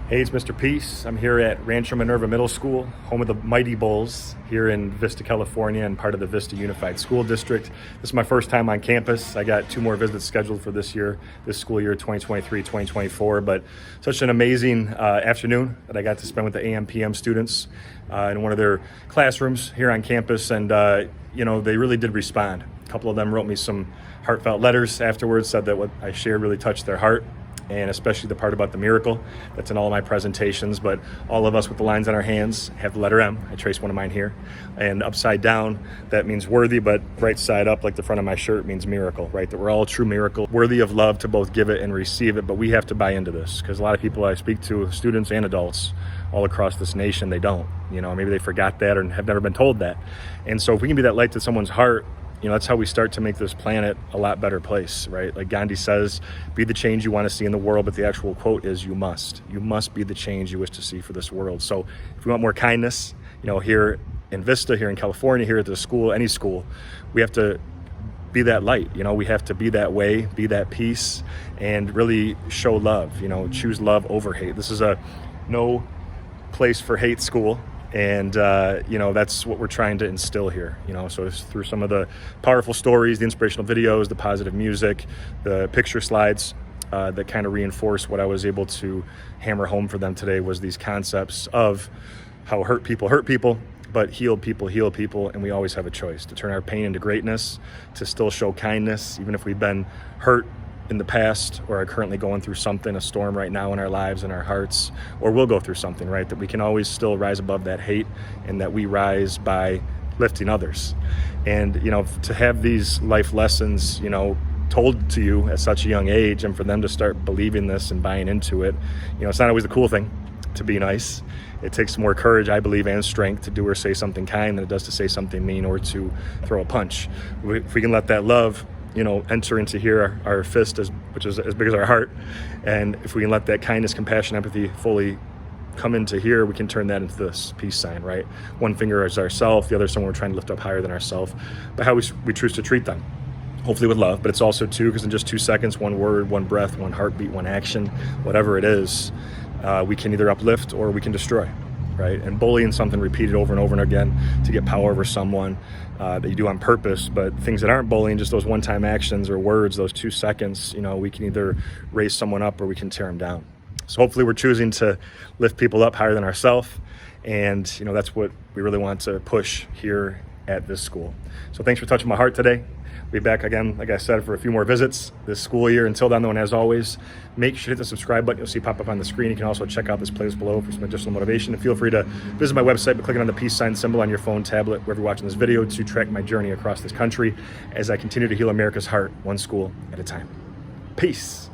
Hey, it's Mr. Peace. I'm here at Rancho Minerva Middle School, home of the Mighty Bulls, here in Vista, California, and part of the Vista Unified School District. This is my first time on campus. I got 2 more visits scheduled for this school year, 2023-2024. But such an amazing afternoon that I got to spend with the AM/PM students in one of their classrooms here on campus, and they really did respond. A couple of them wrote me some heartfelt letters afterwards, said that what I shared really touched their heart, and especially the part about the miracle that's in all of my presentations. But all of us with the lines on our hands have the letter M. I traced one of mine here. And upside down, that means worthy, but right side up, like the front of my shirt, means miracle, right? That we're all a true miracle, worthy of love to both give it and receive it. But we have to buy into this, because a lot of people I speak to, students and adults all across this nation, they don't. Maybe they forgot that or have never been told that. And so if we can be that light to someone's heart, that's how we start to make this planet a lot better place, right? Like Gandhi says, be the change you want to see in the world, but the actual quote is, you must be the change you wish to see for this world. So if we want more kindness, here in Vista, here in California, here at the school, any school, we have to be that light. We have to be that way, be that peace, and really show love, choose love over hate. This is a no place for hate school. And, that's what we're trying to instill here, so it's through some of the powerful stories, the inspirational videos, the positive music, the picture slides that kind of reinforce what I was able to hammer home for them today, was these concepts of how hurt people, but healed people heal people. And we always have a choice to turn our pain into greatness, to still show kindness, even if we've been hurt in the past or are currently going through something, a storm right now in our lives and our hearts, or will go through something, right? That we can always still rise above that hate, and that we rise by lifting others. And, to have these life lessons, told to you at such a young age, and for them to start believing this and buying into it, it's not always a cool thing to be nice. It takes more courage, I believe, and strength to do or say something kind than it does to say something mean or to throw a punch. If we can let that love enter into here, our fist, which is as big as our heart. And if we can let that kindness, compassion, empathy fully come into here, we can turn that into this peace sign, right? One finger is ourself, the other someone we're trying to lift up higher than ourself, but how we choose to treat them. Hopefully with love, but it's also too, because in just 2 seconds, one word, one breath, one heartbeat, one action, whatever it is, we can either uplift or we can destroy. Right? And bullying something repeated over and over and again to get power over someone that you do on purpose, but things that aren't bullying, just those one-time actions or words, those 2 seconds, we can either raise someone up or we can tear them down. So hopefully we're choosing to lift people up higher than ourselves, and that's what we really want to push here at this school. So thanks for touching my heart today. We'll be back again, like I said, for a few more visits this school year. Until then, though, and as always, make sure to hit the subscribe button. You'll see pop up on the screen. You can also check out this playlist below for some additional motivation. And feel free to visit my website by clicking on the peace sign symbol on your phone, tablet, wherever you're watching this video, to track my journey across this country as I continue to heal America's heart, one school at a time. Peace.